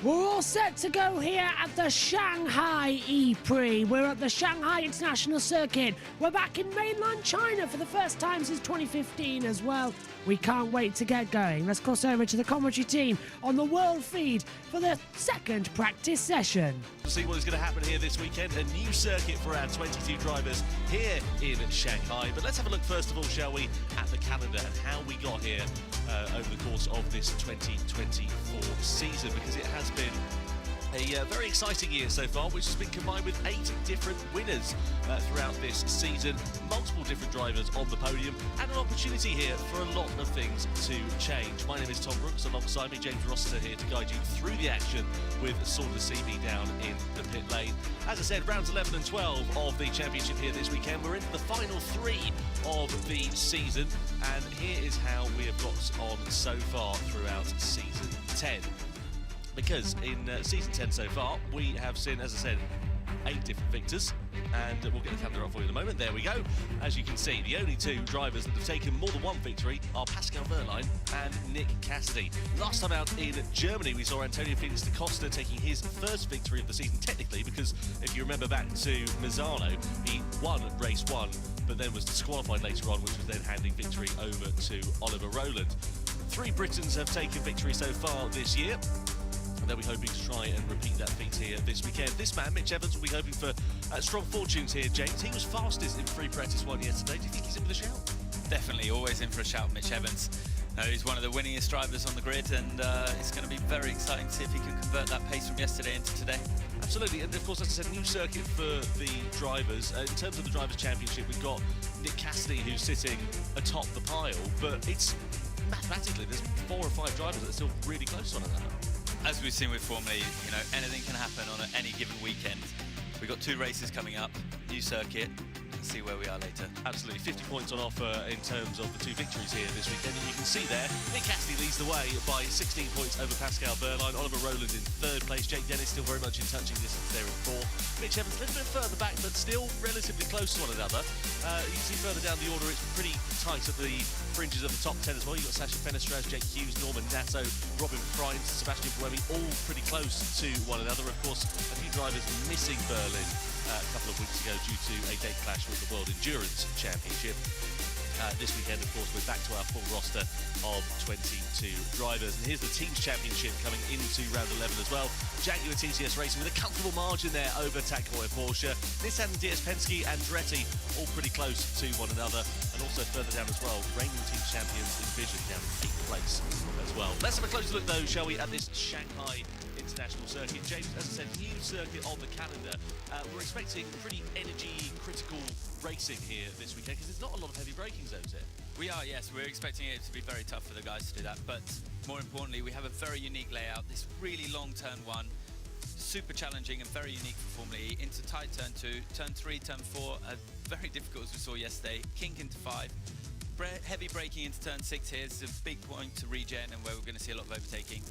We're all set to go here at the Shanghai E-Prix. We're at the Shanghai International Circuit. We're back in mainland China for the first time since 2015 as well. We can't wait to get going. Let's cross over to the commentary team on the world feed for the second practice session. To see what is going to happen here this weekend, a new circuit for our 22 drivers here in Shanghai. But let's have a look first of all, shall we, at the calendar and how we got here over the course of this 2024 season, because it has been a very exciting year so far, which has been combined with 8 different winners throughout this season, multiple different drivers on the podium, and an opportunity here for a lot of things to change. My name is Tom Brooks, alongside me James Rossiter here to guide you through the action with Saunders CB down in the pit lane. As I said, rounds 11 and 12 of the championship here this weekend. We're into the final 3 of the season, and here is how we have got on so far throughout season 10. Because in season 10 so far, we have seen, as I said, 8 different victors, and we'll get the calendar up for you in a moment. There we go. As you can see, the only 2 drivers that have taken more than 1 victory are Pascal Wehrlein and Nick Cassidy. Last time out in Germany, we saw Antonio Felix da Costa taking his first victory of the season, technically, because if you remember back to Misano, he won race 1, but then was disqualified later on, which was then handing victory over to Oliver Rowland. 3 Britons have taken victory so far this year. They'll be hoping to try and repeat that feat here this weekend. This man, Mitch Evans, will be hoping for strong fortunes here, James. He was fastest in free practice 1 yesterday. Do you think he's in with a shout? Definitely, always in for a shout, Mitch Evans. He's one of the winningest drivers on the grid, and it's going to be very exciting to see if he can convert that pace from yesterday into today. Absolutely, and of course, as I said, new circuit for the drivers. In terms of the Drivers' Championship, we've got Nick Cassidy, who's sitting atop the pile, but it's mathematically, there's 4 or 5 drivers that are still really close to one another. As we've seen with Formula E, you know, anything can happen on any given weekend. We've got 2 races coming up, new circuit. Let's see where we are later. Absolutely, 50 points on offer in terms of the 2 victories here this weekend. And you can see there, Nick Cassidy leads the way by 16 points over Pascal Wehrlein. Oliver Rowland in 3rd place. Jake Dennis still very much in touching distance there in 4th. Mitch Evans a little bit further back, but still relatively close to one another. You can see further down the order, it's pretty tight at the fringes of the top 10 as well. You've got Sasha Fenestraz, Jake Hughes, Norman Nasso, Robin Freins, Sebastian Buemi, all pretty close to one another. Of course, a few drivers missing Berlin a couple of weeks ago due to a date clash with the World Endurance Championship. This weekend, of course, we're back to our full roster of 22 drivers. And here's the Teams Championship coming into round 11 as well. Jaguar TCS Racing with a comfortable margin there over Tag Heuer Porsche. Nissan DS Penske and Andretti all pretty close to one another. And also further down as well, reigning Teams champions Envision down in 8th place as well. Let's have a closer look though, shall we, at this Shanghai International Circuit. James, as I said, new circuit on the calendar. We're expecting pretty energy critical racing here this weekend, because there's not a lot of heavy braking zones here. We are, yes. We're expecting it to be very tough for the guys to do that, but more importantly, we have a very unique layout. This really long turn 1, super challenging and very unique for Formula E. Into tight turn 2, turn 3, turn 4, very difficult as we saw yesterday. Kink into 5. Heavy braking into turn 6 here. It's a big point to regen and where we're going to see a lot of overtaking.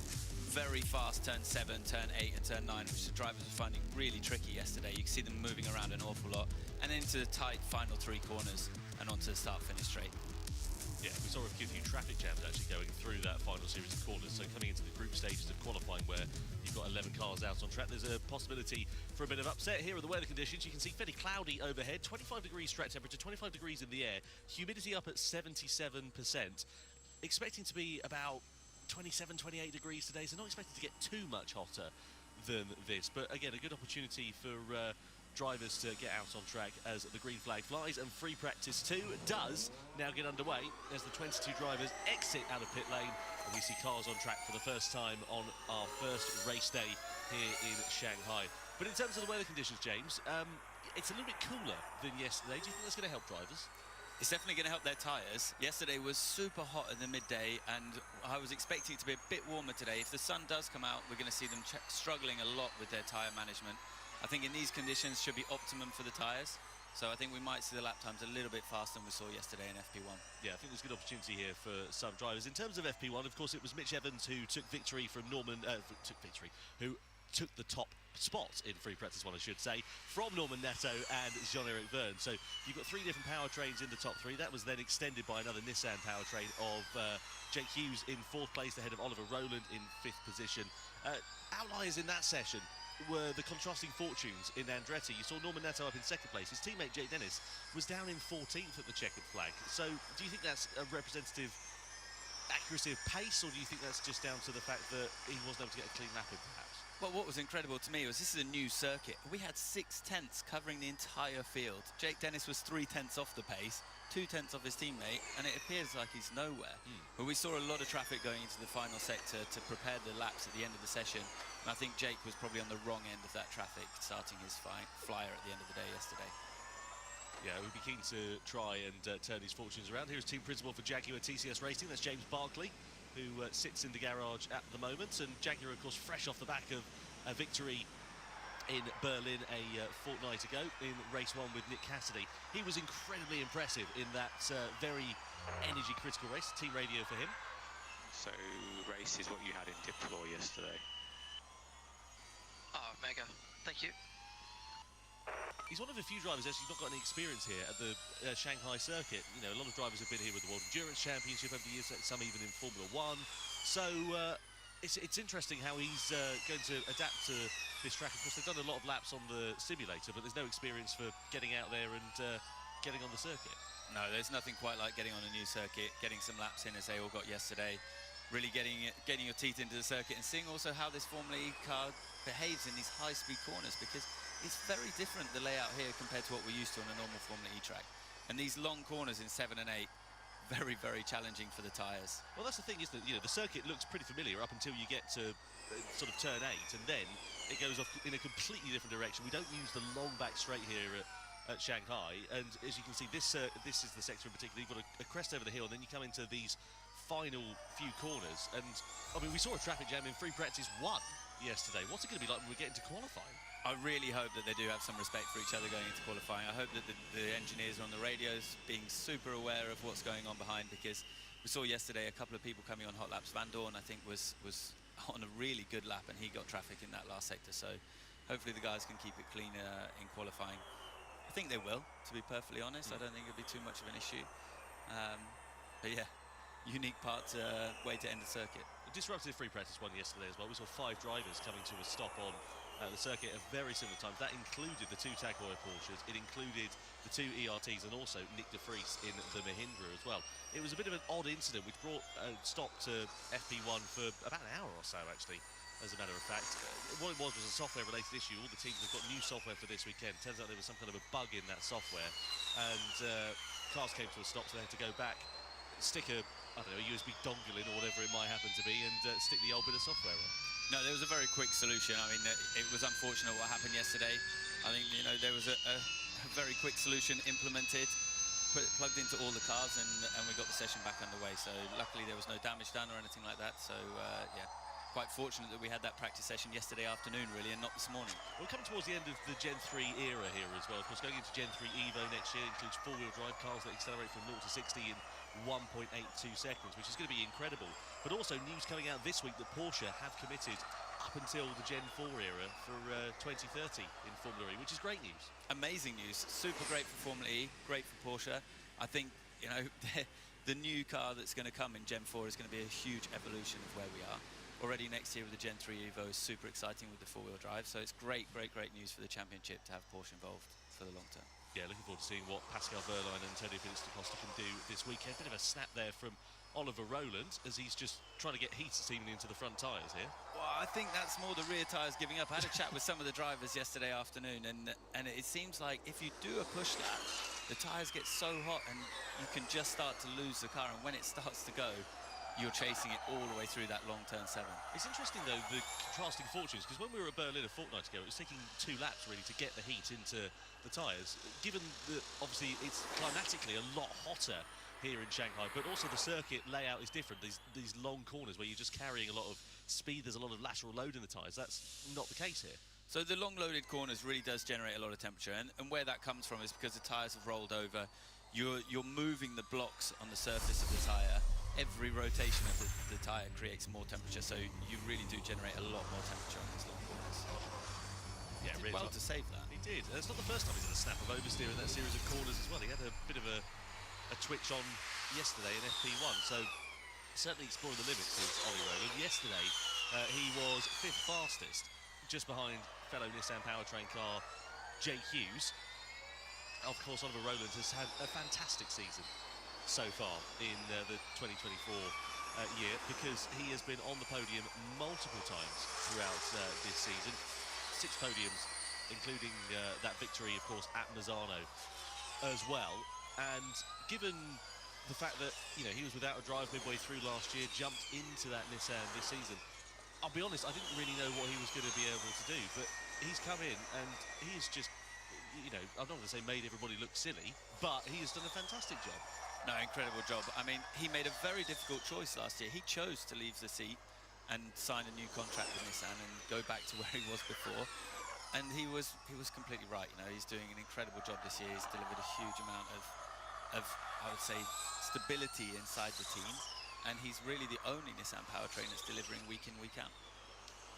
Very fast turn 7, turn 8 and turn 9, which the drivers were finding really tricky yesterday. You can see them moving around an awful lot. And into the tight final 3 corners and onto the start-finish straight. Yeah, we saw a few traffic jams actually going through that final series of corners. So coming into the group stages of qualifying where you've got 11 cars out on track, there's a possibility for a bit of upset. Here are the weather conditions. You can see fairly cloudy overhead, 25 degrees track temperature, 25 degrees in the air, humidity up at 77%. Expecting to be about 27, 28 degrees today, so not expected to get too much hotter than this. But again, a good opportunity for drivers to get out on track as the green flag flies, and free practice 2 does now get underway as the 22 drivers exit out of pit lane, and we see cars on track for the first time on our first race day here in Shanghai. But in terms of the weather conditions, James, it's a little bit cooler than yesterday. Do you think that's going to help drivers? It's definitely going to help their tyres. Yesterday was super hot in the midday, and I was expecting it to be a bit warmer today. If the sun does come out, we're going to see them struggling a lot with their tyre management. I think in these conditions should be optimum for the tyres. So I think we might see the lap times a little bit faster than we saw yesterday in FP1. Yeah, I think there's a good opportunity here for some drivers. In terms of FP1, of course, it was Mitch Evans who took victory from who took the top spot in free practice one, I should say, from Norman Netto and Jean-Eric Verne. So you've got 3 different powertrains in the top 3. That was then extended by another Nissan powertrain of Jake Hughes in 4th place ahead of Oliver Rowland in 5th position. Outliers in that session were the contrasting fortunes in Andretti. You saw Norman Netto up in 2nd place. His teammate Jake Dennis was down in 14th at the checkered flag. So do you think that's a representative accuracy of pace, or do you think that's just down to the fact that he wasn't able to get a clean lap in, perhaps? Well, what was incredible to me was this is a new circuit. We had 6 tenths covering the entire field. Jake Dennis was 3 tenths off the pace, 2 tenths off his teammate, and it appears like he's nowhere. But we saw a lot of traffic going into the final sector to prepare the laps at the end of the session. And I think Jake was probably on the wrong end of that traffic, starting his flyer at the end of the day yesterday. Yeah, we'd be keen to try and turn his fortunes around. Here's team principal for Jaguar TCS Racing. That's James Barkley, who sits in the garage at the moment. And Jaguar, of course, fresh off the back of a victory in Berlin a fortnight ago in race 1 with Nick Cassidy. He was incredibly impressive in that very energy-critical race. Team radio for him. So, race is what you had in deploy yesterday. Oh, mega. Thank you. He's one of a few drivers actually not got any experience here at the Shanghai circuit. You know, a lot of drivers have been here with the World Endurance Championship over the years, some even in Formula 1. So it's interesting how he's going to adapt to this track. Of course, they've done a lot of laps on the simulator, but there's no experience for getting out there and getting on the circuit. No, there's nothing quite like getting on a new circuit, getting some laps in as they all got yesterday, really getting your teeth into the circuit and seeing also how this Formula E car behaves in these high-speed corners, because it's very different, the layout here, compared to what we're used to on a normal Formula E track. And these long corners in 7 and 8, very, very challenging for the tyres. Well, that's the thing, isn't it? You know, the circuit looks pretty familiar up until you get to sort of turn 8, and then it goes off in a completely different direction. We don't use the long back straight here at Shanghai, and as you can see, this is the sector in particular. You've got a crest over the hill, and then you come into these final few corners, and I mean, we saw a traffic jam in free practice 1 yesterday. What's it going to be like when we get into qualifying? I really hope that they do have some respect for each other going into qualifying. I hope that the engineers are on the radios being super aware of what's going on behind, because we saw yesterday a couple of people coming on hot laps. Van Dorn, I think, was on a really good lap, and he got traffic in that last sector. So hopefully the guys can keep it clean in qualifying. I think they will, to be perfectly honest. I don't think it'll be too much of an issue. But yeah, unique way to end the circuit. Disrupted free practice 1 yesterday as well. We saw 5 drivers coming to a stop on the circuit at very similar times. That included the 2 Tag Heuer Porsches, it included the 2 ERTs, and also Nick de Vries in the Mahindra as well. It was a bit of an odd incident which brought a stop to FP1 for about an hour or so, actually, as a matter of fact. What it was a software-related issue. All the teams have got new software for this weekend. Turns out there was some kind of a bug in that software, and cars came to a stop, so they had to go back, stick a, I don't know, a USB dongle in or whatever it might happen to be, and stick the old bit of software on. No, there was a very quick solution. I mean, it was unfortunate what happened yesterday. I think, you know, there was a very quick solution implemented, plugged into all the cars, and we got the session back underway. So luckily there was no damage done or anything like that. So yeah, quite fortunate that we had that practice session yesterday afternoon, really, and not this morning. We're coming towards the end of the Gen 3 era here as well. Of course, going into Gen 3 Evo next year includes 4-wheel drive cars that accelerate from 0 to 60 in 1.82 seconds, which is going to be incredible. But also news coming out this week that Porsche have committed up until the Gen 4 era for 2030 in Formula E, which is great news. Amazing news. Super great for Formula E, great for Porsche. I think, you know, the new car that's going to come in Gen 4 is going to be a huge evolution of where we are. Already next year with the Gen 3 Evo is super exciting with the 4-wheel drive, so it's great news for the championship to have Porsche involved for the long term. Yeah, looking forward to seeing what Pascal Wehrlein and Antonio Felix da Costa can do this weekend. Bit of a snap there from Oliver Rowland as he's just trying to get heat seemingly into the front tyres here. Well, I think that's more the rear tyres giving up. I had a chat with some of the drivers yesterday afternoon, and it seems like if you do a push lap, the tyres get so hot and you can just start to lose the car, and when it starts to go, you're chasing it all the way through that long turn 7. It's interesting though, the contrasting fortunes, because when we were at Berlin a fortnight ago, it was taking 2 laps really to get the heat into the tyres. Given that obviously it's climatically a lot hotter here in Shanghai, but also the circuit layout is different. These long corners where you're just carrying a lot of speed, there's a lot of lateral load in the tyres. That's not the case here. So the long loaded corners really does generate a lot of temperature, and where that comes from is because the tyres have rolled over. You're moving the blocks on the surface of the tyre. Every rotation of the tyre creates more temperature, so you really do generate a lot more temperature on these long corners. did well to save that. He did. It's not the first time he's had a snap of oversteer in that series of corners as well. He had a bit of a twitch on yesterday in FP1, so certainly exploring the limits is Ollie Rowland. Yesterday, he was 5th fastest, just behind fellow Nissan powertrain car Jake Hughes. Of course, Oliver Rowland has had a fantastic season so far in the 2024 year, because he has been on the podium multiple times throughout this season. 6 podiums, including that victory, of course, at Mazzano as well. And given the fact that, you know, he was without a drive midway through last year, jumped into that Nissan this season, I'll be honest, I didn't really know what he was going to be able to do, but he's come in and he's just, you know, I'm not going to say made everybody look silly, but he has done a fantastic job. No, incredible job. I mean, he made a very difficult choice last year. He chose to leave the seat and sign a new contract with Nissan and go back to where he was before. And he was completely right. You know, he's doing an incredible job this year. He's delivered a huge amount of I would say, stability inside the team. And he's really the only Nissan powertrain that's delivering week in, week out.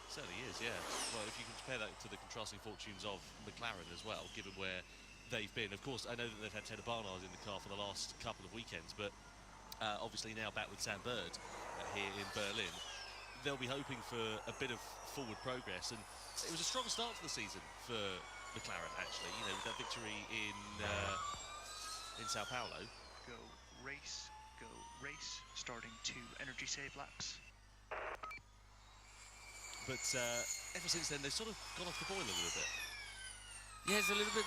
Certainly is, yeah. Well, if you can compare that to the contrasting fortunes of McLaren as well, given where they've been. Of course, I know that they've had Taylor Barnard in the car for the last couple of weekends, but obviously now back with Sam Bird here in Berlin. They'll be hoping for a bit of forward progress, and it was a strong start to the season for McLaren, actually, you know, with that victory in Sao Paulo. Go race, starting 2 energy save laps. But ever since then, they've sort of gone off the boil a little bit. Yeah, it's a little bit...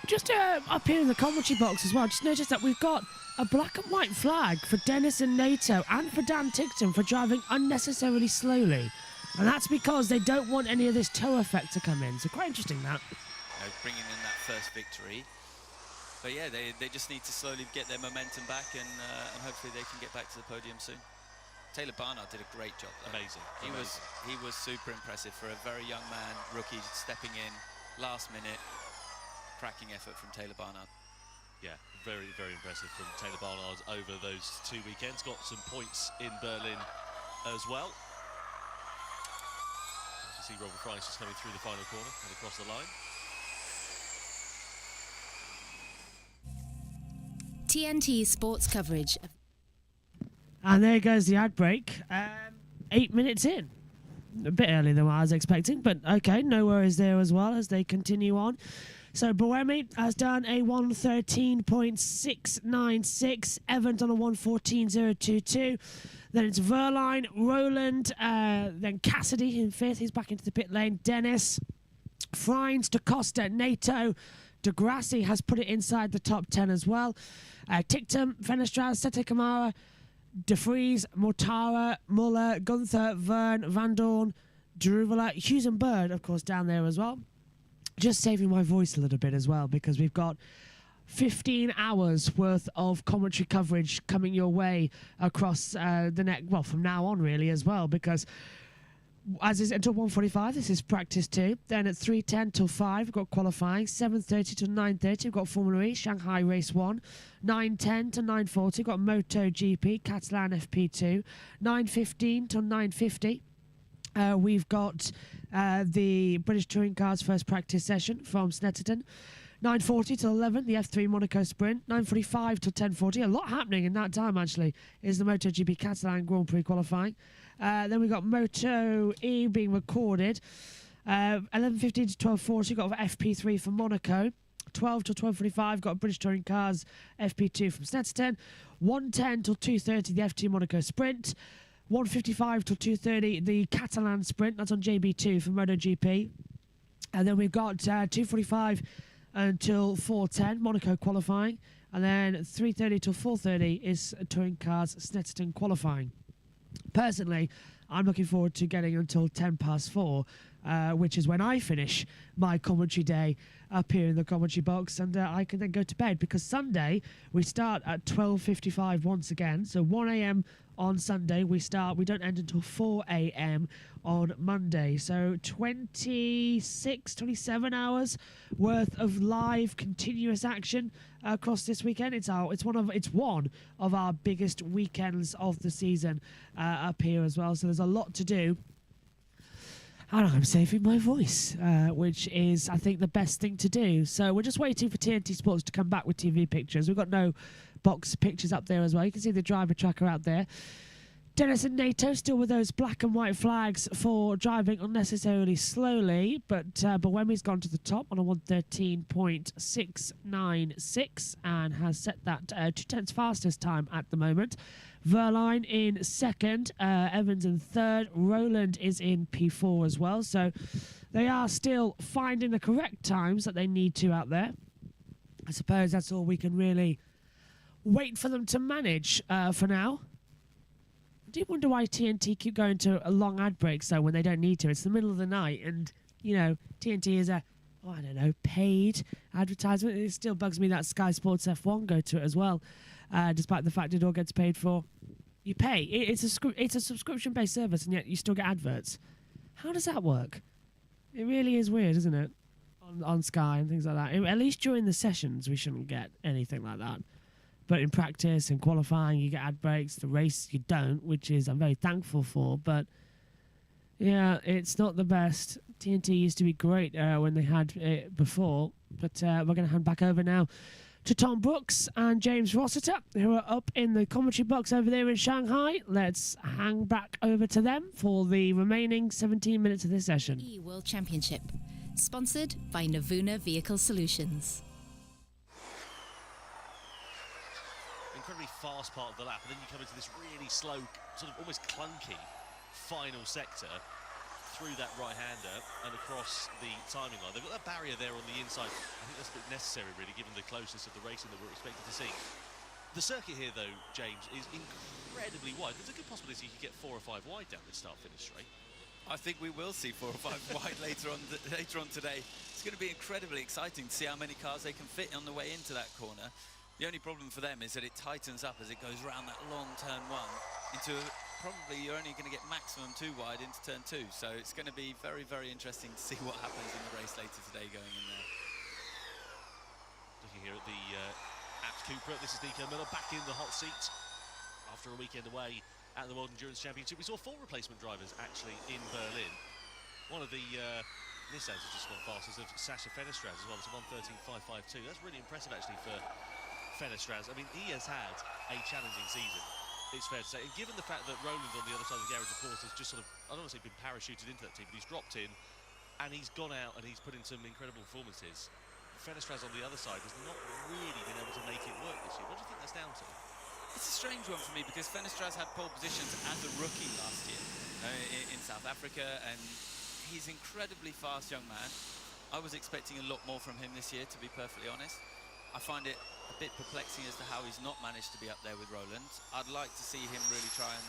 Just up here in the commentary box as well, just notice that we've got a black and white flag for Dennis and Nato and for Dan Tickton for driving unnecessarily slowly. And that's because they don't want any of this tow effect to come in. So quite interesting, that. Bringing in that first victory. But yeah, they just need to slowly get their momentum back, and hopefully they can get back to the podium soon. Taylor Barnard did a great job, though. Amazing. He was super impressive for a very young man, rookie, stepping in last minute. Cracking effort from Taylor Barnard. Yeah, very, very impressive from Taylor Barnard over those 2 weekends. Got some points in Berlin as well. As you see, Robert Price is coming through the final corner and across the line. TNT Sports coverage. And there goes the ad break. 8 minutes in. A bit earlier than what I was expecting, but okay, no worries there as well as they continue on. So Buemi has done a 113.696, Evans on a 114.022. Then it's Verline, Rowland, then Cassidy in 5th. He's back into the pit lane. Dennis, Frines, DaCosta, Nato. De Grassi has put it inside the top 10 as well. Ticktum, Fenestras, Sete Kamara, De Vries, Mortara, Muller, Gunther, Verne, Van Dorn, Deruvela, Hughes and Bird, of course, down there as well. Just saving my voice a little bit as well, because we've got 15 hours worth of commentary coverage coming your way across the next, well, from now on really as well, because as is until 1:45, this is practice 2. Then at 3:10 till 5, we've got qualifying. 7:30 till 9:30, we've got Formula E, Shanghai Race 1. 9:10 to 9:40, we've got MotoGP, Catalan FP2. 9:15 till 9:50. We've got the British Touring Cars first practice session from Snetterton. 9:40 till 11, the F3 Monaco Sprint. 9:45 till 10:40, a lot happening in that time actually, is the MotoGP Catalan Grand Prix qualifying. Then we've got Moto E being recorded. 11:15 to 12:40, got FP3 for Monaco. 12 till 12:45, got British Touring Cars FP2 from Snetterton. 1:10 till 2:30, the F2 Monaco Sprint. 1:55 till 2:30, the Catalan Sprint. That's on JB2 for MotoGP. And then we've got 2:45 until 4:10, Monaco qualifying. And then 3:30 till 4:30 is Touring Cars Snetterton qualifying. Personally, I'm looking forward to getting until 4:10, which is when I finish my commentary day up here in the commentary box, and I can then go to bed, because Sunday we start at 12:55 once again. So 1 a.m. on Sunday we start. We don't end until 4 a.m. on Monday. So 27 hours worth of live continuous action across this weekend. It's one of our biggest weekends of the season up here as well. So there's a lot to do. And I'm saving my voice, which is, I think, the best thing to do. So we're just waiting for TNT Sports to come back with TV pictures. We've got no box pictures up there as well. You can see the driver tracker out there. Dennis and Nato still with those black and white flags for driving unnecessarily slowly, but Buemi's gone to the top on a 1:13.696 and has set that 2/10 fastest time at the moment. Verline in second, Evans in third, Roland is in P4 as well, so they are still finding the correct times that they need to out there. I suppose that's all we can really wait for them to manage for now. I do wonder why TNT keep going to long ad breaks though when they don't need to. It's the middle of the night, and you know TNT is a, oh, I don't know, paid advertisement. It still bugs me that Sky Sports F1 go to it as well, despite the fact it all gets paid for. You pay. It's a subscription-based service, and yet you still get adverts. How does that work? It really is weird, isn't it? On Sky and things like that. At least during the sessions, we shouldn't get anything like that. But in practice and qualifying, you get ad breaks. The race, you don't, which is I'm very thankful for. But yeah, it's not the best. TNT used to be great when they had it before. But we're going to hand back over now to Tom Brooks and James Rossiter, who are up in the commentary box over there in Shanghai. Let's hang back over to them for the remaining 17 minutes of this session. World Championship, sponsored by Navuna Vehicle Solutions. Incredibly fast part of the lap, and then you come into this really slow, sort of almost clunky final sector through that right-hander and across the timing line. They've got that barrier there on the inside. I think that's a bit necessary, really, given the closeness of the racing that we're expected to see. The circuit here, though, James, is incredibly wide. There's a good possibility you could get 4 or 5 wide down this start-finish straight. I think we will see 4 or 5 wide later on today. It's going to be incredibly exciting to see how many cars they can fit on the way into that corner. The only problem for them is that it tightens up as it goes around that long turn 1 into probably you're only going to get maximum 2 wide into turn 2. So it's going to be very, very interesting to see what happens in the race later today going in there. Looking here at the Abt Cupra, this is Nico Miller back in the hot seat after a weekend away at the World Endurance Championship. We saw 4 replacement drivers actually in Berlin. One of the Nissans has just gone fast as of Sasha Fenestraz as well. It's a 1:13.552. That's really impressive actually for Fenestraz. I mean, he has had a challenging season, it's fair to say. And given the fact that Roland on the other side of the garage, of course, has just sort of, I don't want to say been parachuted into that team, but he's dropped in and he's gone out and he's put in some incredible performances. Fenestraz on the other side has not really been able to make it work this year. What do you think that's down to? It's a strange one for me because Fenestraz had pole positions as a rookie last year in South Africa, and he's an incredibly fast young man. I was expecting a lot more from him this year, to be perfectly honest. I find it a bit perplexing as to how he's not managed to be up there with Roland. I'd like to see him really try and,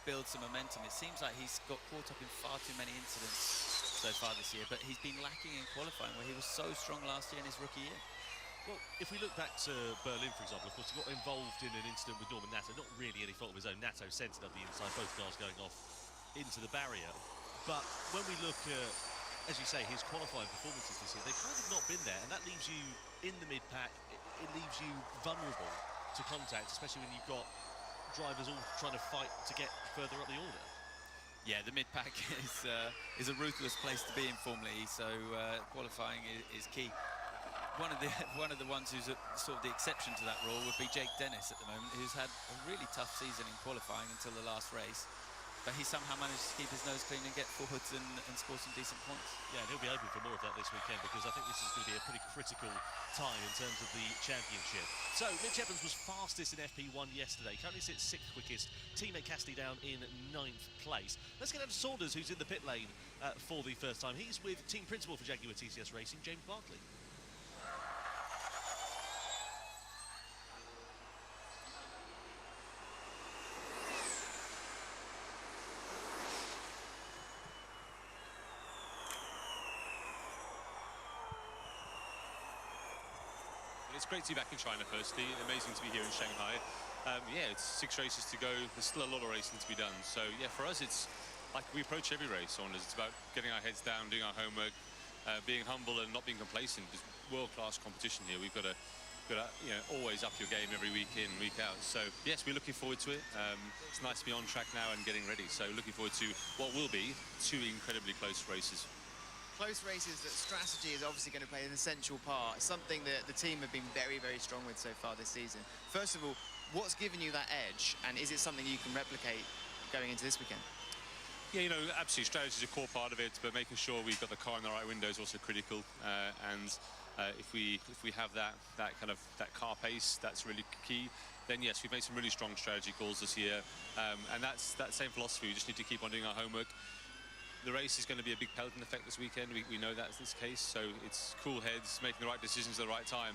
build some momentum. It seems like he's got caught up in far too many incidents so far this year, but he's been lacking in qualifying where he was so strong last year in his rookie year. Well, if we look back to Berlin, for example, of course, he got involved in an incident with Norman Nato. Not really any fault of his own. Nato centred up the inside, both cars going off into the barrier. But when we look at, as you say, his qualifying performances this year, they've kind of not been there, and that leaves you in the mid-pack. It leaves you vulnerable to contact, especially when you've got drivers all trying to fight to get further up the order. Yeah, the mid-pack is a ruthless place to be in Formula E, so qualifying is key. One of the ones who's sort of the exception to that rule would be Jake Dennis at the moment, who's had a really tough season in qualifying until the last race. But he somehow managed to keep his nose clean and get forwards and score some decent points. Yeah, and he'll be hoping for more of that this weekend because I think this is going to be a pretty critical time in terms of the championship. So, Mitch Evans was fastest in FP1 yesterday. Currently sits 6th quickest. Teammate Cassidy down in 9th place. Let's get down to Saunders, who's in the pit lane for the first time. He's with team principal for Jaguar TCS Racing, James Barkley. It's great to be back in China firstly, amazing to be here in Shanghai. Yeah, it's 6 races to go, there's still a lot of racing to be done. So yeah, for us it's like we approach every race on. It's about getting our heads down, doing our homework, being humble and not being complacent. There's world-class competition here. We've got a you've got to always up your game every week in, week out. So yes, we're looking forward to it. It's nice to be on track now and getting ready. So looking forward to what will be 2 incredibly close races. Close races, that strategy is obviously going to play an essential part, something that the team have been very, very strong with so far this season. First of all, what's given you that edge, and is it something you can replicate going into this weekend? Yeah, absolutely, strategy is a core part of it, but making sure we've got the car in the right window is also critical. If we have that car pace, that's really key. Then yes, we've made some really strong strategy calls this year, and that's that same philosophy. We just need to keep on doing our homework. The race is going to be a big peloton effect this weekend. We know that's this case, so it's cool heads, making the right decisions at the right time,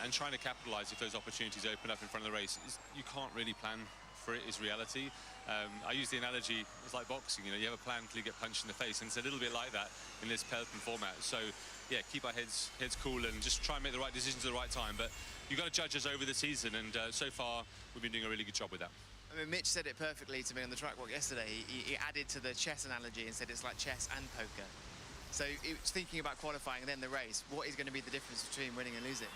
and trying to capitalise if those opportunities open up in front of the race. You can't really plan for it, is reality. I use the analogy, it's like boxing, you have a plan until you get punched in the face, and it's a little bit like that in this peloton format. So yeah, keep our heads cool and just try and make the right decisions at the right time. But you've got to judge us over the season, and so far we've been doing a really good job with that. I mean, Mitch said it perfectly to me on the track walk yesterday. He added to the chess analogy and said it's like chess and poker. So it's thinking about qualifying and then the race. What is going to be the difference between winning and losing?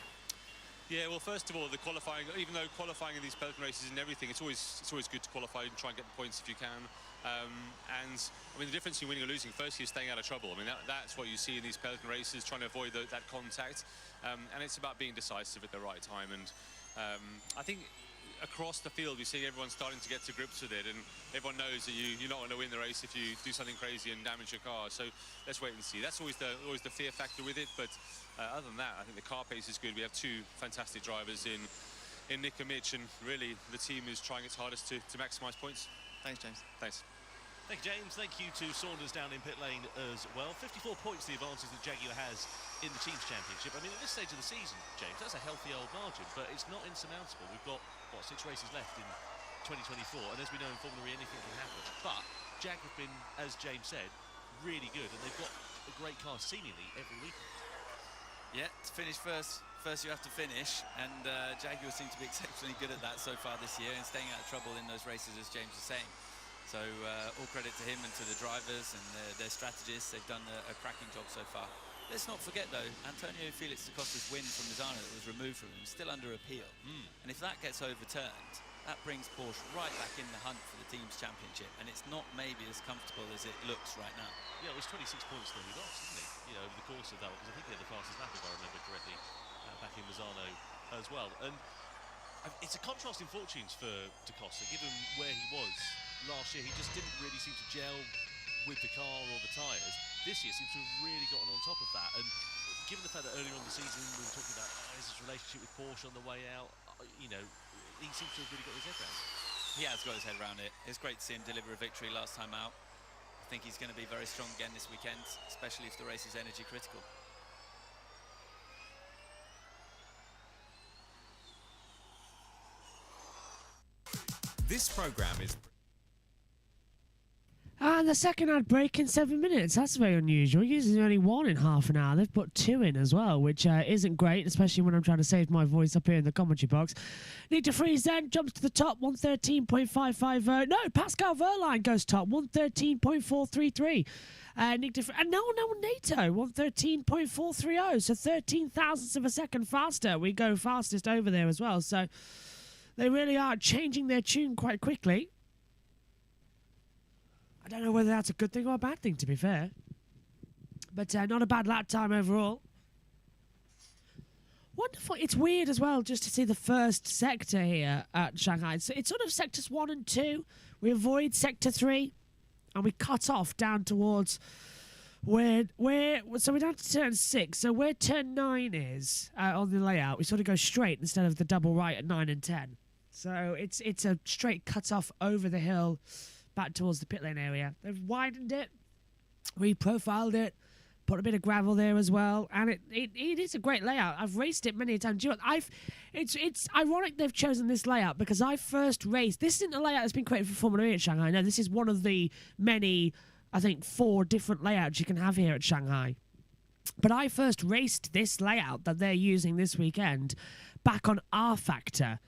Yeah, well, first of all, the qualifying, even though qualifying in these peloton races and everything, it's always good to qualify and try and get the points if you can. And I mean, the difference in winning or losing, firstly, is staying out of trouble. I mean, that's what you see in these peloton races, trying to avoid that contact. And it's about being decisive at the right time. And I think across the field, we see everyone starting to get to grips with it, and everyone knows that you're not going to win the race if you do something crazy and damage your car. So let's wait and see. That's always the fear factor with it. But other than that, I think the car pace is good. We have 2 fantastic drivers in Nick and Mitch, and really the team is trying its hardest to maximise points. Thanks, James. Thanks. Thank you, James. Thank you to Saunders down in pit lane as well. 54 points, the advantage that Jaguar has in the Teams Championship. I mean, at this stage of the season, James, that's a healthy old margin, but it's not insurmountable. We've got, 6 races left in 2024, and as we know in Formula E, anything can happen. But Jag have been, as James said, really good, and they've got a great car seemingly every weekend. Yeah, to finish first you have to finish, and Jaguar seem to be exceptionally good at that so far this year and staying out of trouble in those races, as James was saying. So all credit to him and to the drivers and their strategists. They've done a cracking job so far. Let's not forget, though, Antonio Felix da Costa's win from Misano that was removed from him is still under appeal. And if that gets overturned, that brings Porsche right back in the hunt for the Teams Championship, and it's not maybe as comfortable as it looks right now. Yeah, it was 26 points that he lost, didn't he? Over the course of that, because I think he had the fastest lap, if I remember correctly, back in Misano as well. And it's a contrast in fortunes for da Costa, given where he was last year. He just didn't really seem to gel with the car or the tyres. This year seems to have really gotten on top of that. And given the fact that earlier on in the season we were talking about his relationship with Porsche on the way out, he seems to have really got his head around it. He has got his head around it. It's great to see him deliver a victory last time out. I think he's going to be very strong again this weekend, especially if the race is energy critical. This program is... And the second ad break in 7 minutes. That's very unusual. Usually only 1 in half an hour. They've put 2 in as well, which isn't great, especially when I'm trying to save my voice up here in the commentary box. Nick de Vries then jumps to the top, 113.550. No, Pascal Wehrlein goes top, 113.433. Nick de Vries, and no, Nato, 113.430. So 13 thousandths of a second faster. We go fastest over there as well. So they really are changing their tune quite quickly. I don't know whether that's a good thing or a bad thing, to be fair. But not a bad lap time overall. Wonderful. It's weird as well just to see the first sector here at Shanghai. So it's sort of sectors 1 and 2. We avoid sector 3. And we cut off down towards so we're down to turn 6. So where turn 9 is on the layout, we sort of go straight instead of the double right at 9 and 10. So it's a straight cut off over the hill back towards the pit lane area. They've widened it, reprofiled it, put a bit of gravel there as well, and it is a great layout. I've raced it many times. It's ironic they've chosen this layout because I first raced. This isn't a layout that's been created for Formula E at Shanghai. No, this is one of the many, I think, 4 different layouts you can have here at Shanghai. But I first raced this layout that they're using this weekend back on R-Factor.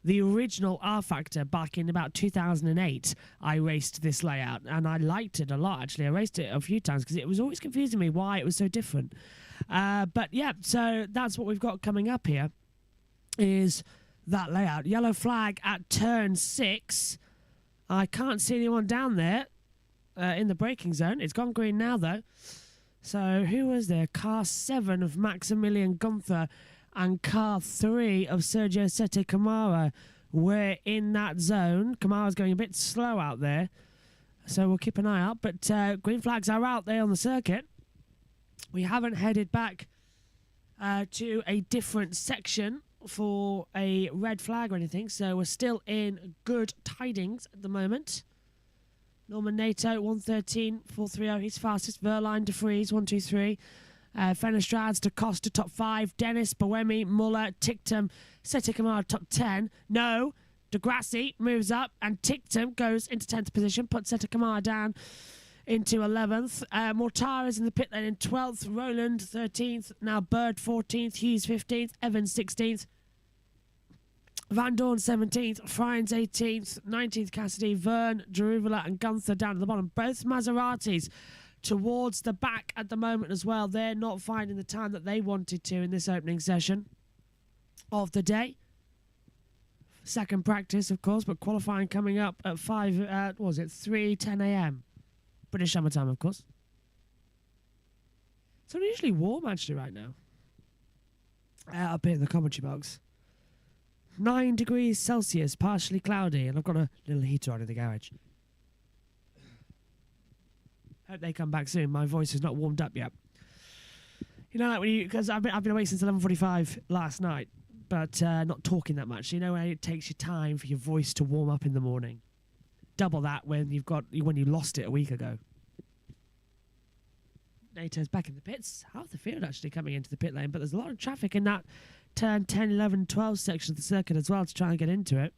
The original R-Factor back in about 2008, I raced this layout, and I liked it a lot, actually. I raced it a few times because it was always confusing me why it was so different. But, yeah, so that's what we've got coming up here. is that layout. Yellow flag at turn 6. I can't see anyone down there in the braking zone. It's gone green now, though. So who was there? Car 7 of Maximilian Gunther and car 3 of Sergio Sette Camara. We're in that zone. Camara's going a bit slow out there, so we'll keep an eye out. But green flags are out there on the circuit. We haven't headed back to a different section for a red flag or anything, so we're still in good tidings at the moment. Norman Nato, 113.430, he's fastest. Verline, De Vries, 123. Fenestrades, Da Costa, top 5. Dennis, Boemi, Muller, Ticktum, Sette Camara, top 10. No, De Grassi moves up, and Ticktum goes into 10th position, puts Sette Camara down into 11th. Mortara is in the pit lane in 12th. Roland, 13th. Now Bird, 14th. Hughes, 15th. Evans, 16th. Van Dorn 17th, Friens 18th, 19th Cassidy, Verne, Jaruvula and Gunther down at the bottom. Both Maseratis towards the back at the moment as well. They're not finding the time that they wanted to in this opening session of the day. Second practice, of course, but qualifying coming up at 3:10 a.m. British summer time, of course. It's unusually warm actually right now. Up here in the commentary box. 9 degrees Celsius, partially cloudy, and I've got a little heater on in the garage. Hope they come back soon. My voice is not warmed up yet. You know, like when because I've been awake since 11:45 last night, but not talking that much. You know, when it takes you time for your voice to warm up in the morning. Double that when you lost it a week ago. NATO's back in the pits. Half the field actually coming into the pit lane, but there's a lot of traffic in that turn 10, 11, 12 section of the circuit as well to try and get into it.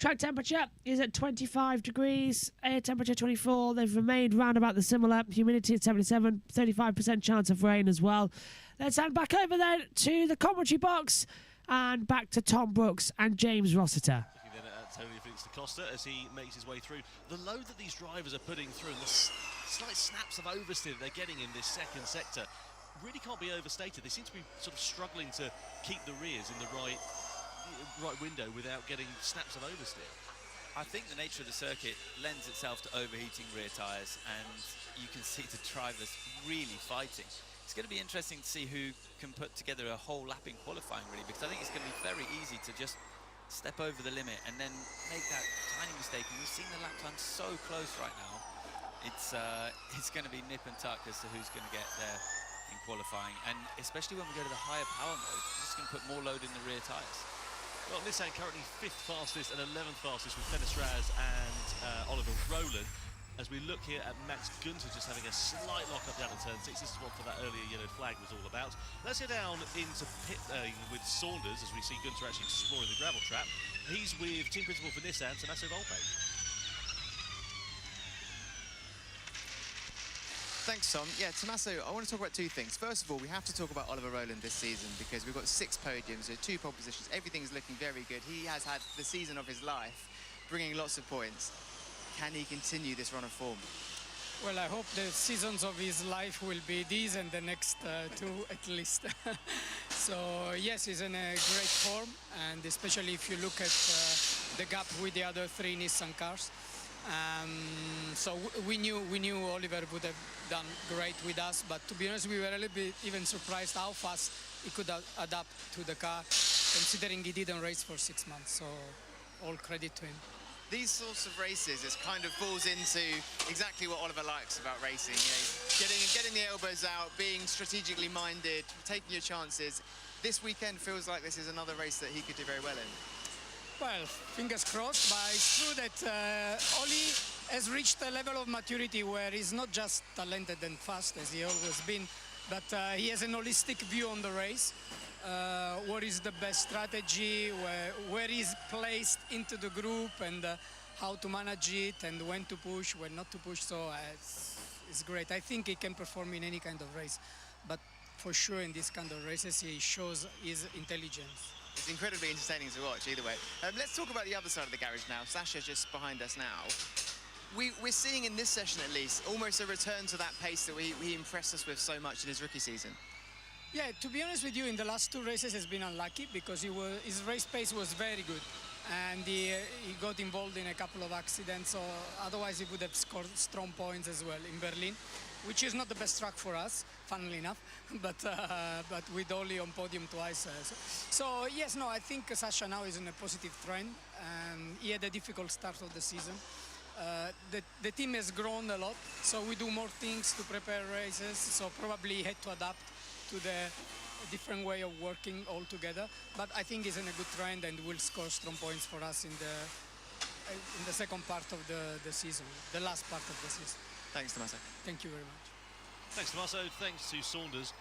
Track temperature is at 25 degrees, air temperature 24. They've remained round about the similar. Humidity at 77, 35% chance of rain as well. Let's hand back over then to the commentary box and back to Tom Brooks and James Rossiter. Looking then at Tony Felix da Costa as he makes his way through. The load that these drivers are putting through and the slight snaps of oversteer that they're getting in this second sector really can't be overstated. They seem to be sort of struggling to keep the rears in the right window without getting snaps of oversteer. I think the nature of the circuit lends itself to overheating rear tyres, and you can see the drivers really fighting. It's going to be interesting to see who can put together a whole lap in qualifying, really, because I think it's going to be very easy to just step over the limit and then make that tiny mistake. And we've seen the lap time so close right now. It's going to be nip and tuck as to who's going to get there in qualifying, and especially when we go to the higher power mode, it's just going to put more load in the rear tyres. Well, Nissan currently 5th fastest and 11th fastest with Fenestrades and Oliver Rowland. As we look here at Max Günther just having a slight lock-up down at turn 6. This is what for that earlier yellow flag was all about. Let's go down into pit with Saunders as we see Günther actually exploring the gravel trap. He's with team principal for Nissan, Tommaso Volpe. Thanks, Tom. Yeah, Tommaso, I want to talk about two things. First of all, we have to talk about Oliver Rowland this season because we've got 6 podiums, 2 pole positions. Everything's looking very good. He has had the season of his life, bringing lots of points. Can he continue this run of form? Well, I hope the seasons of his life will be these and the next 2 at least. So, yes, he's in a great form, and especially if you look at the gap with the other 3 Nissan cars. So we knew Oliver would have done great with us, but to be honest, we were a little bit even surprised how fast he could adapt to the car, considering he didn't race for 6 months. So all credit to him. These sorts of races, it kind of falls into exactly what Oliver likes about racing. You know, getting the elbows out, being strategically minded, taking your chances. This weekend feels like this is another race that he could do very well in. Well, fingers crossed, but it's true that Oli has reached a level of maturity where he's not just talented and fast, as he always been, but he has an holistic view on the race. What is the best strategy, where he's placed into the group, and how to manage it, and when to push, when not to push. So it's great. I think he can perform in any kind of race, but for sure in this kind of races he shows his intelligence. It's incredibly entertaining to watch either way. Let's talk about the other side of the garage now. Sasha's just behind us now. We're seeing in this session at least almost a return to that pace that he impressed us with so much in his rookie season. Yeah, to be honest with you, in the last 2 races has been unlucky because his race pace was very good, and he got involved in a couple of accidents, so otherwise he would have scored strong points as well in Berlin, which is not the best track for us, funnily enough, but with only on podium twice. So yes, no, I think Sasha now is in a positive trend. He had a difficult start of the season. The team has grown a lot, so we do more things to prepare races, so probably he had to adapt to the different way of working all together. But I think he's in a good trend and will score strong points for us in the second part of the season, the last part of the season. Thanks, Tommaso. Thank you very much. Thanks, Tommaso. Thanks to Saunders.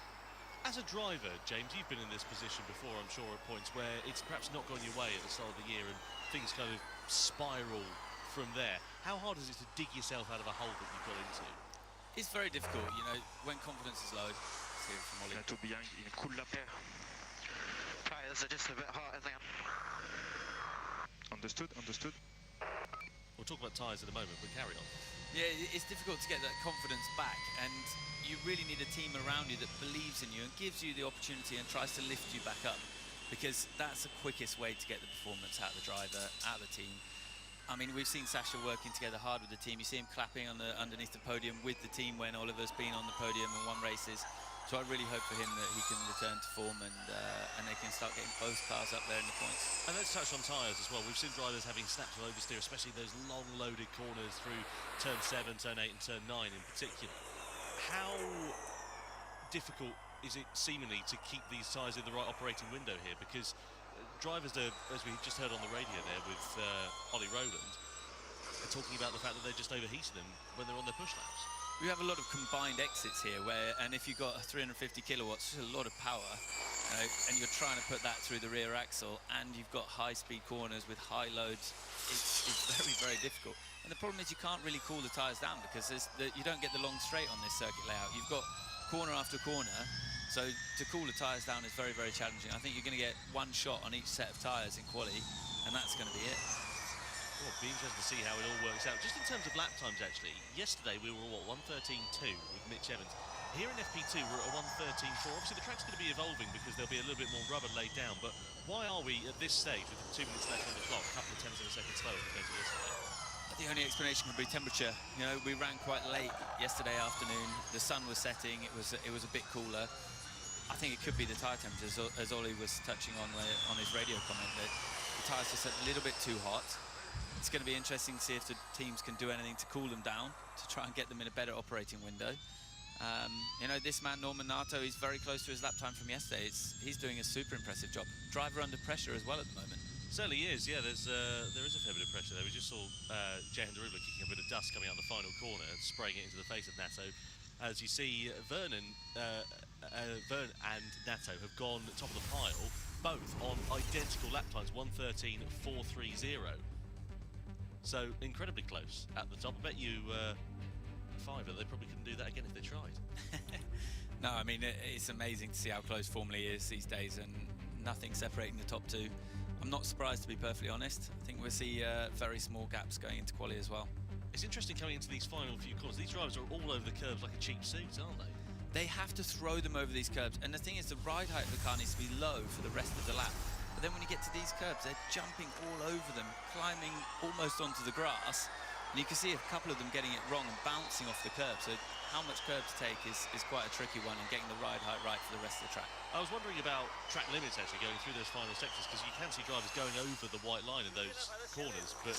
As a driver, James, you've been in this position before, I'm sure, at points where it's perhaps not gone your way at the start of the year and things kind of spiral from there. How hard is it to dig yourself out of a hole that you've got into? It's very difficult, you know, when confidence is low. See it from Ollie. Tout bien, il coule la paire. Tires are just a bit hot, I think. Understood, understood. We'll talk about tyres in a moment, but carry on. Yeah, it's difficult to get that confidence back, and you really need a team around you that believes in you and gives you the opportunity and tries to lift you back up, because that's the quickest way to get the performance out of the driver, out of the team. I mean, we've seen Sasha working together hard with the team. You see him clapping on underneath the podium with the team when Oliver's been on the podium and won races. So I really hope for him that he can return to form and they can start getting both cars up there in the points. And let's touch on tyres as well. We've seen drivers having snaps of oversteer, especially those long loaded corners through turn 7, turn 8 and turn 9 in particular. How difficult is it seemingly to keep these tyres in the right operating window here? Because drivers are, as we just heard on the radio there with Ollie Rowland, are talking about the fact that they're just overheating them when they're on their push laps. We have a lot of combined exits here, and if you've got 350 kilowatts, it's a lot of power, and you're trying to put that through the rear axle, and you've got high-speed corners with high loads. It's very, very difficult. And the problem is you can't really cool the tyres down because you don't get the long straight on this circuit layout. You've got corner after corner, so to cool the tyres down is very, very challenging. I think you're going to get one shot on each set of tyres in quali, and that's going to be it. Well, it'll be interesting to see how it all works out. Just in terms of lap times, actually, yesterday we were at, what, 1:13.2 with Mitch Evans. Here in FP2, we're at a 1:13.4. Obviously, the track's going to be evolving because there'll be a little bit more rubber laid down. But why are we, at this stage, with 2 minutes left on the clock, a couple of tenths of a second slower compared to yesterday? The only explanation could be temperature. You know, we ran quite late yesterday afternoon. The sun was setting. It was a bit cooler. I think it could be the tyre temperature, as Ollie was touching on his radio comment, that the tyres just a little bit too hot. It's going to be interesting to see if the teams can do anything to cool them down, to try and get them in a better operating window. You know, this man, Norman Nato, he's very close to his lap time from yesterday. He's doing a super impressive job. Driver under pressure as well at the moment. Certainly is, yeah, there is a fair bit of pressure there. We just saw Jehan Darula kicking a bit of dust coming out the final corner and spraying it into the face of Nato. As you see, Vern and Nato have gone top of the pile, both on identical lap times, 1:13.430. So incredibly close at the top. I bet you five that they probably couldn't do that again if they tried. No, I mean, it's amazing to see how close Formula E is these days, and nothing separating the top two. I'm not surprised, to be perfectly honest. I think we'll see very small gaps going into quali as well. It's interesting coming into these final few corners. These drivers are all over the curbs like a cheap suit, aren't they? They have to throw them over these curbs, and the thing is, the ride height of the car needs to be low for the rest of the lap. But then when you get to these curbs, they're jumping all over them, climbing almost onto the grass. And you can see a couple of them getting it wrong and bouncing off the curb. So how much curb to take is quite a tricky one, and getting the ride height right for the rest of the track. I was wondering about track limits actually going through those final sectors, because you can see drivers going over the white line in those corners, but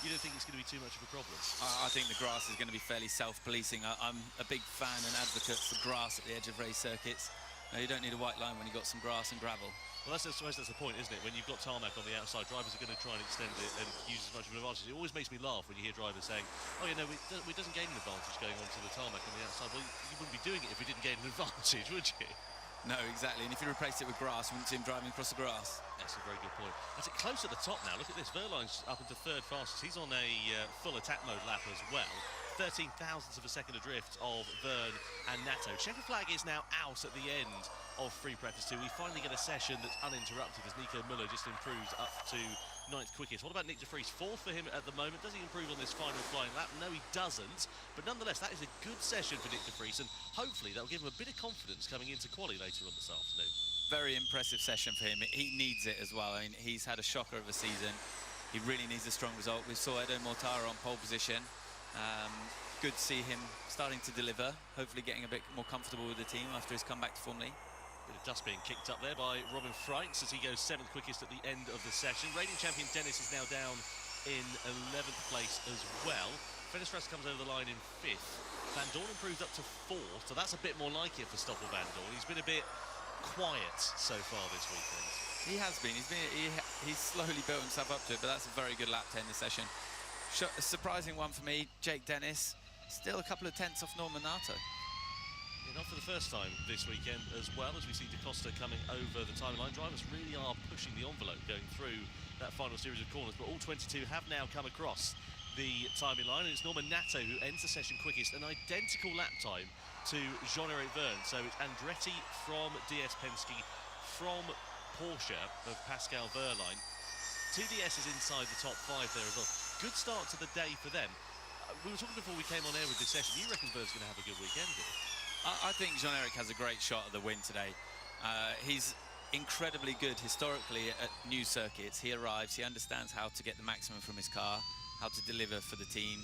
you don't think it's going to be too much of a problem? I think the grass is going to be fairly self-policing. I'm a big fan and advocate for grass at the edge of race circuits. No, you don't need a white line when you've got some grass and gravel. Well, I suppose that's the point, isn't it? When you've got tarmac on the outside, drivers are going to try and extend it and use as much of an advantage. It always makes me laugh when you hear drivers saying, oh, you know, we doesn't gain an advantage going onto the tarmac on the outside. Well, you wouldn't be doing it if we didn't gain an advantage, would you? No, exactly. And if you replace it with grass, you wouldn't see him driving across the grass. That's a very good point. That's it, close at the top now. Look at this. Verline's up into third fastest. He's on a full attack mode lap as well. 13 thousandths of a second adrift of Vern and Nato. Checkered flag is now out at the end of free practice 2. We finally get a session that's uninterrupted as Nico Müller just improves up to 9th quickest. What about Nick de Vries? 4th for him at the moment. Does he improve on this final flying lap? No, he doesn't. But nonetheless, that is a good session for Nick de Vries, and hopefully that will give him a bit of confidence coming into quali later on this afternoon. Very impressive session for him. He needs it as well. I mean, he's had a shocker of a season. He really needs a strong result. We saw Edo Mortara on pole position. Good to see him starting to deliver, hopefully getting a bit more comfortable with the team after his comeback to Formula E. Bit of dust being kicked up there by Robin Freitz as he goes 7th quickest at the end of the session. Reigning champion Dennis is now down in 11th place as well. Fenestras comes over the line in 5th. Van Dorn improved up to 4th, so that's a bit more like it for Stoffel Van Dorn. He's been a bit quiet so far this weekend. He has been. He's slowly built himself up to it, but that's a very good lap to end the session. A surprising one for me, Jake Dennis. Still a couple of tenths off Norman Nato. Yeah, not for the first time this weekend as well, as we see Da Costa coming over the timeline. Drivers really are pushing the envelope going through that final series of corners, but all 22 have now come across the timing line, and it's Norman Nato who ends the session quickest, an identical lap time to Jean-Eric Vergne. So it's Andretti from DS Penske, from Porsche of Pascal Wehrlein. TDS is inside the top 5 there as well. Good start to the day for them. We were talking before we came on air with this session. You reckon Vergne's going to have a good weekend here? I think Jean-Eric has a great shot at the win today. He's incredibly good historically at new circuits. He arrives, he understands how to get the maximum from his car, how to deliver for the team.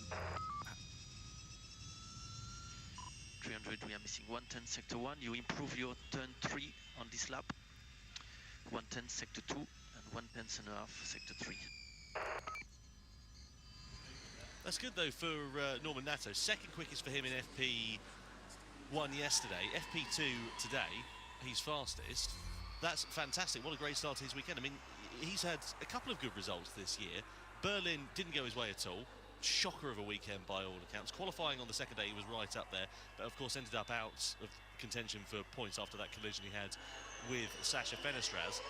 300, we are missing 110 sector 1. You improve your turn 3 on this lap. 110 sector 2 and 1 tenth and a half sector 3. That's good though for Norman Nato. 2nd quickest for him in FP1 yesterday. FP2 today, he's fastest. That's fantastic. What a great start to his weekend. I mean, he's had a couple of good results this year. Berlin didn't go his way at all. Shocker of a weekend by all accounts. Qualifying on the 2nd day, he was right up there, but of course ended up out of contention for points after that collision he had with Sasha Fenestras.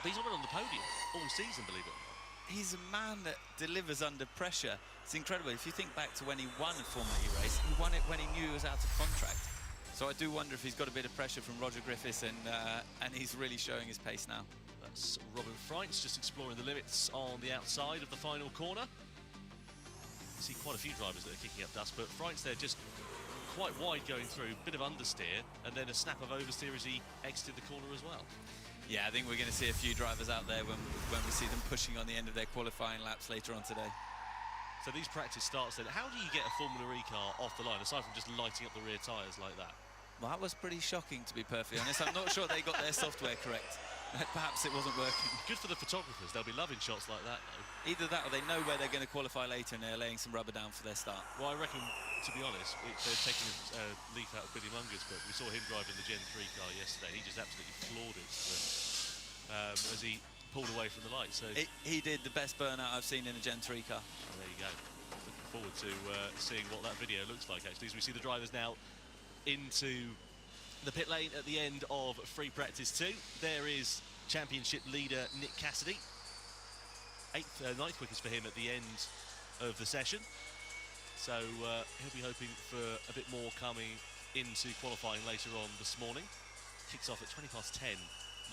But he's not been on the podium all season, believe it or not. He's a man that delivers under pressure. It's incredible. If you think back to when he won a Formula E race, he won it when he knew he was out of contract. So I do wonder if he's got a bit of pressure from Roger Griffiths, and he's really showing his pace now. That's Robin Freitz just exploring the limits on the outside of the final corner. See quite a few drivers that are kicking up dust, but Freitz there just quite wide going through, bit of understeer, and then a snap of oversteer as he exited the corner as well. Yeah, I think we're going to see a few drivers out there when we see them pushing on the end of their qualifying laps later on today. So these practice starts then. How do you get a Formula E car off the line, aside from just lighting up the rear tyres like that? Well, that was pretty shocking, to be perfectly honest. I'm not sure they got their software correct. Perhaps it wasn't working. Good for the photographers. They'll be loving shots like that, though. Either that or they know where they're going to qualify later and they're laying some rubber down for their start. Well, I reckon, to be honest, they're taking a leaf out of Billy Munger's book. We saw him driving the Gen 3 car yesterday. He just absolutely floored it as he pulled away from the light. So he did the best burnout I've seen in a Gen 3 car. Oh, there you go. Looking forward to seeing what that video looks like, actually, as we see the drivers now into the pit lane at the end of free practice 2. There is championship leader Nick Cassidy. 9th quickest for him at the end of the session. So he'll be hoping for a bit more coming into qualifying later on this morning. Kicks off at 10:20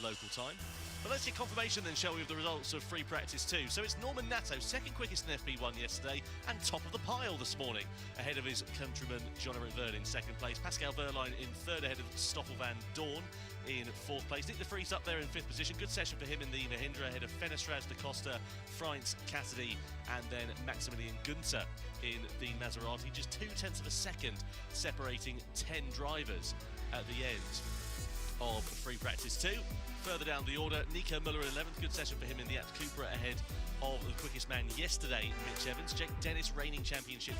local time. But let's get confirmation then, shall we, of the results of free practice 2. So it's Norman Nato, 2nd quickest in FP1 yesterday, and top of the pile this morning, ahead of his countryman Jean-Eric Vergne in 2nd place. Pascal Wehrlein in 3rd, ahead of Stoffel Van Dorn in 4th place. Nick de Vries up there in 5th position. Good session for him in the Mahindra, ahead of Fenestras, Da Costa, Freitz, Cassidy, and then Maximilian Günther in the Maserati. Just 0.2 of a second separating 10 drivers at the end of free practice 2. Further down the order, Nico Müller in 11th. Good session for him in the Abt Cupra, ahead of the quickest man yesterday, Mitch Evans. Jake Dennis, reigning championship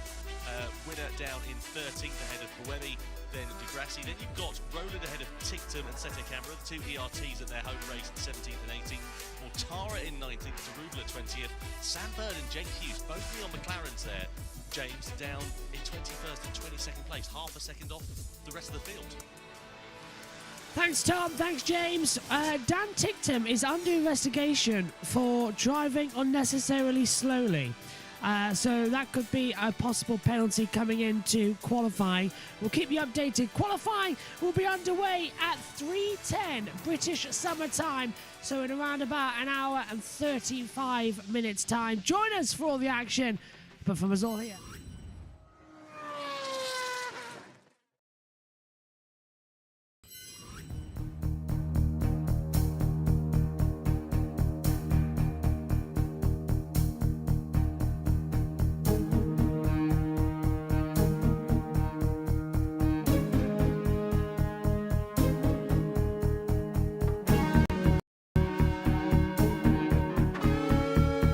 winner, down in 13th, ahead of Buemi, then De Grassi. Then you've got Roland ahead of Ticktum and Sete Camera, the 2 ERTs at their home race, 17th and 18th. Mortara in 19th, Tarubla 20th. Sam Bird and Jake Hughes, both Leon McLarens there. James down in 21st and 22nd place, half a second off the rest of the field. Thanks, Tom. Thanks, James. Dan Ticktum is under investigation for driving unnecessarily slowly. So that could be a possible penalty coming into qualifying. We'll keep you updated. Qualifying will be underway at 3:10 British Summer Time. So in around about an hour and 35 minutes time. Join us for all the action. But from us all here.